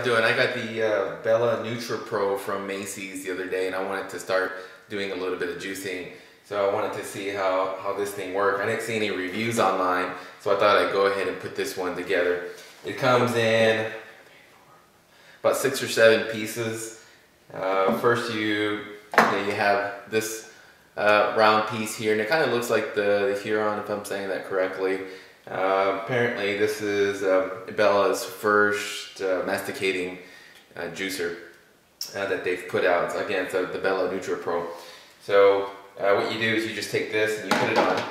doing? I got the Bella Nutripro from Macy's the other day, and I wanted to start doing a little bit of juicing. So I wanted to see how this thing worked. I didn't see any reviews online, so I thought I'd go ahead and put this one together. It comes in about 6 or 7 pieces. First you have this round piece here, and it kind of looks like the Huron, if I'm saying that correctly. Apparently this is Bella's first masticating juicer that they've put out. Again, it's the Bella Nutripro. So what you do is you just take this and you put it on.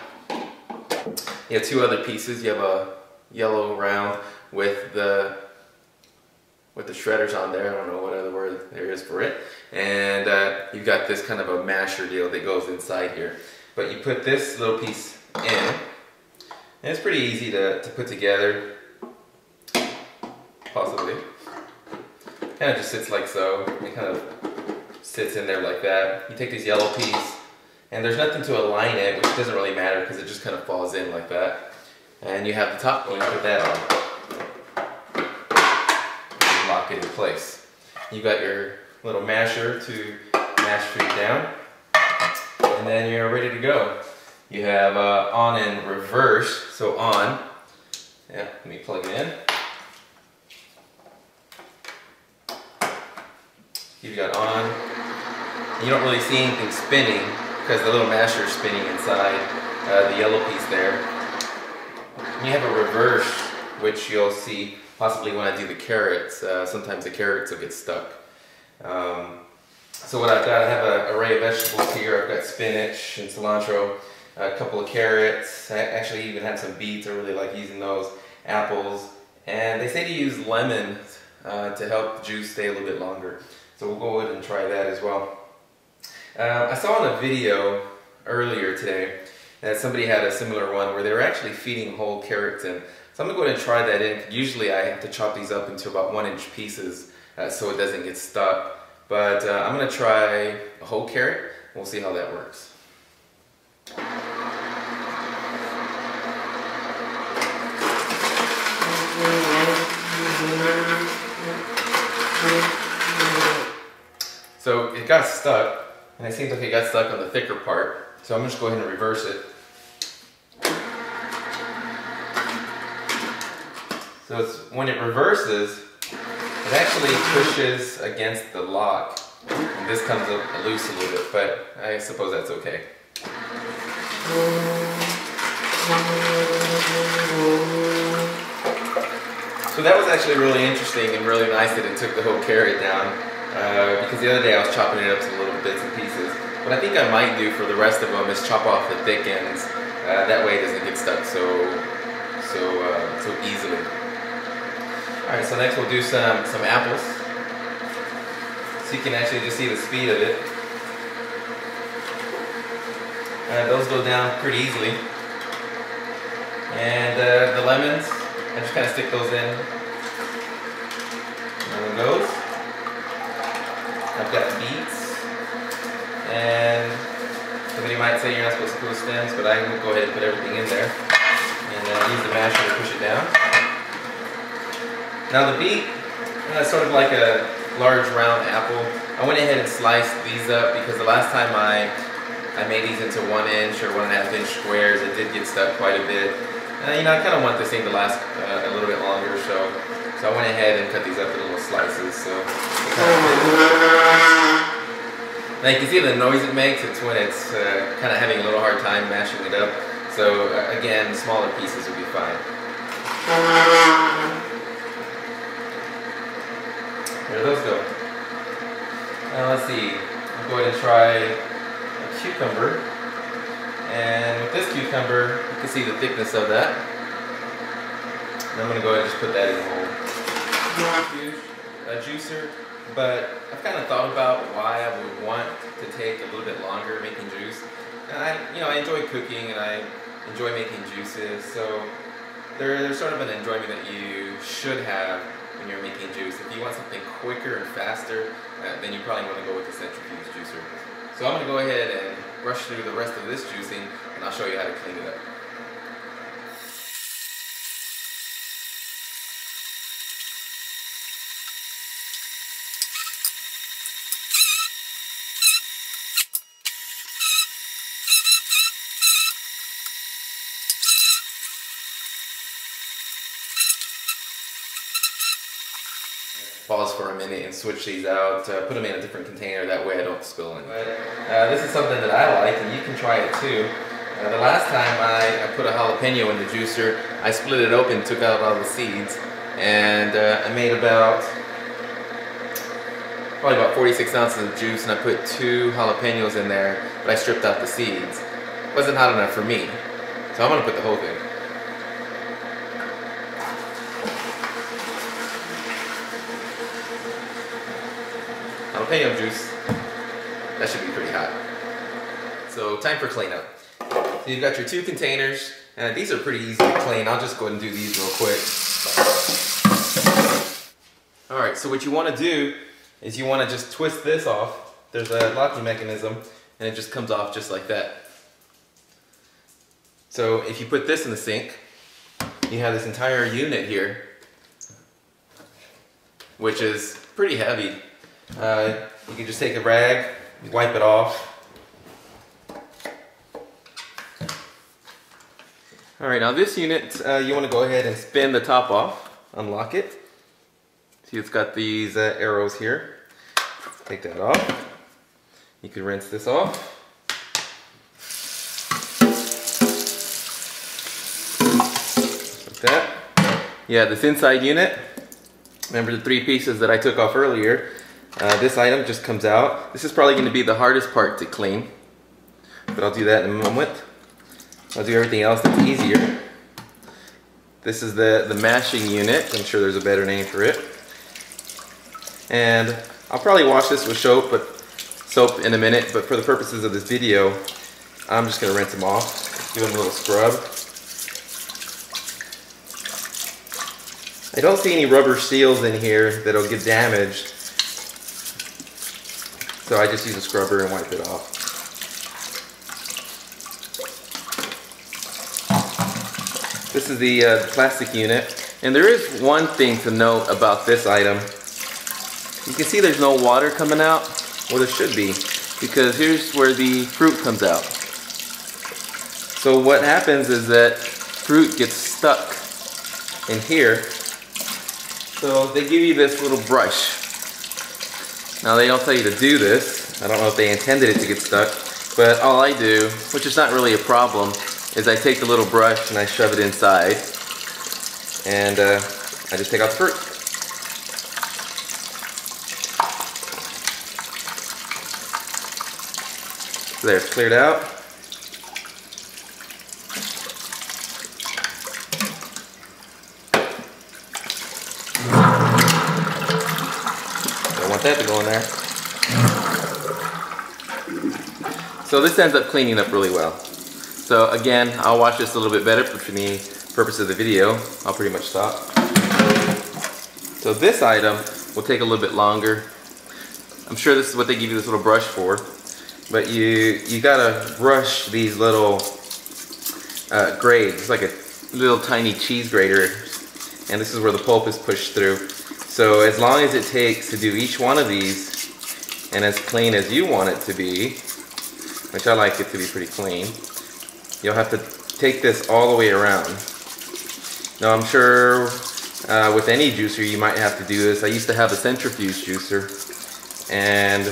You have 2 other pieces. You have a yellow round with the shredders on there. I don't know what other word there is for it. And you've got this kind of a masher deal that goes inside here. But you put this little piece in. And it's pretty easy to put together, possibly. Kind of just sits like so. It kind of sits in there like that. You take this yellow piece, and there's nothing to align it, which doesn't really matter because it just kind of falls in like that. And you have the top, and you put that on. And lock it in place. You got your little masher to mash food down, and then you're ready to go. You have on and reverse. So on, yeah, let me plug it in. You've got on. You don't really see anything spinning because the little masher is spinning inside the yellow piece there. And you have a reverse, which you'll see possibly when I do the carrots. Sometimes the carrots will get stuck. So what I've got, I have an array of vegetables here. I've got spinach and cilantro. A couple of carrots. I actually even have some beets. I really like using those. Apples. And they say to use lemon to help the juice stay a little bit longer. So we'll go ahead and try that as well. I saw in a video earlier today that somebody had a similar one where they were actually feeding whole carrots in. So I'm going to go ahead and try that in. Usually I have to chop these up into about 1-inch pieces so it doesn't get stuck. But I'm going to try a whole carrot. We'll see how that works. So it got stuck, and it seems like it got stuck on the thicker part. So I'm just going to go ahead and reverse it. So when it reverses, it actually pushes against the lock, and this comes up loose a little bit, but I suppose that's okay. So that was actually really interesting and really nice that it took the whole carrot down, because the other day I was chopping it up to little bits and pieces. What I think I might do for the rest of them is chop off the thick ends. That way it doesn't get stuck so easily. Alright, so next we'll do some apples. So you can actually just see the speed of it. Those go down pretty easily. And the lemons, I just kind of stick those in. One of those. I've got beets. And somebody might say you're not supposed to put stems, but I can go ahead and put everything in there. And use the masher to push it down. Now the beet, is sort of like a large round apple. I went ahead and sliced these up because the last time I made these into 1-inch or 1.5-inch squares, it did get stuck quite a bit. You know, I kind of want this thing to last a little bit longer, so I went ahead and cut these up in little slices. So now you can see the noise it makes. It's when it's kind of having a little hard time mashing it up. So again, smaller pieces will be fine. There those go. Now let's see. I'll go ahead and try a cucumber. And with this cucumber, you can see the thickness of that. And I'm going to go ahead and just put that in the hole. Not huge, a juicer, but I've kind of thought about why I would want to take a little bit longer making juice. And I enjoy cooking and I enjoy making juices, so there's sort of an enjoyment that you should have when you're making juice. If you want something quicker and faster, then you probably want to go with the centrifuge juicer. So I'm going to go ahead and rush through the rest of this juicing, and I'll show you how to clean it up. Pause for a minute and switch these out, put them in a different container, that way I don't spill any. This is something that I like, and you can try it too. The last time I put a jalapeno in the juicer, I split it open, took out all the seeds, and I made probably about 46 ounces of juice, and I put 2 jalapenos in there, but I stripped out the seeds. It wasn't hot enough for me, so I'm going to put the whole thing. Jalapeno juice. That should be pretty hot. So time for cleanup. So you've got your 2 containers, and these are pretty easy to clean. I'll just go ahead and do these real quick. Alright, so what you want to do is you want to just twist this off. There's a locking mechanism, and it just comes off just like that. So if you put this in the sink, you have this entire unit here, which is pretty heavy. You can just take a rag, wipe it off. Alright, now this unit, you want to go ahead and spin the top off, unlock it. See, it's got these arrows here. Take that off. You can rinse this off. Like that. Yeah, this inside unit, remember the 3 pieces that I took off earlier? This item just comes out. This is probably going to be the hardest part to clean, but I'll do that in a moment. I'll do everything else that's easier. This is the mashing unit. I'm sure there's a better name for it. And I'll probably wash this with soap in a minute, but for the purposes of this video, I'm just going to rinse them off. Give them a little scrub. I don't see any rubber seals in here that'll get damaged, so I just use a scrubber and wipe it off. This is the plastic unit, and there is one thing to note about this item. You can see there's no water coming out. Well, there should be, because here's where the fruit comes out. So what happens is that fruit gets stuck in here. So they give you this little brush. Now they don't tell you to do this. I don't know if they intended it to get stuck, but all I do, which is not really a problem, is I take the little brush and I shove it inside, and I just take out the fruit. So there, it's cleared out. Don't want that to go in there. So this ends up cleaning up really well. So again, I'll wash this a little bit better, but for the purpose of the video, I'll pretty much stop. So this item will take a little bit longer. I'm sure this is what they give you this little brush for, but you gotta brush these little grades. It's like a little tiny cheese grater, and this is where the pulp is pushed through. So as long as it takes to do each one of these, and as clean as you want it to be, which I like it to be pretty clean, you'll have to take this all the way around. Now I'm sure with any juicer you might have to do this. I used to have a centrifuge juicer, and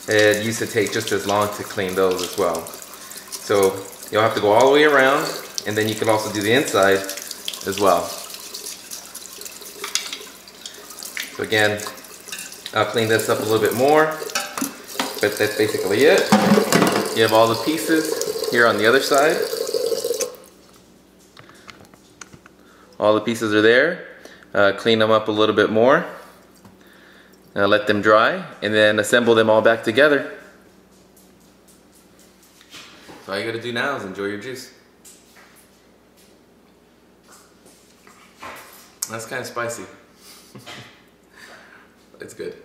it used to take just as long to clean those as well. So you'll have to go all the way around, and then you can also do the inside as well. So again, I'll clean this up a little bit more, but that's basically it. You have all the pieces here on the other side. All the pieces are there. Clean them up a little bit more. Let them dry, and then assemble them all back together. So all you gotta do now is enjoy your juice. That's kind of spicy. It's good.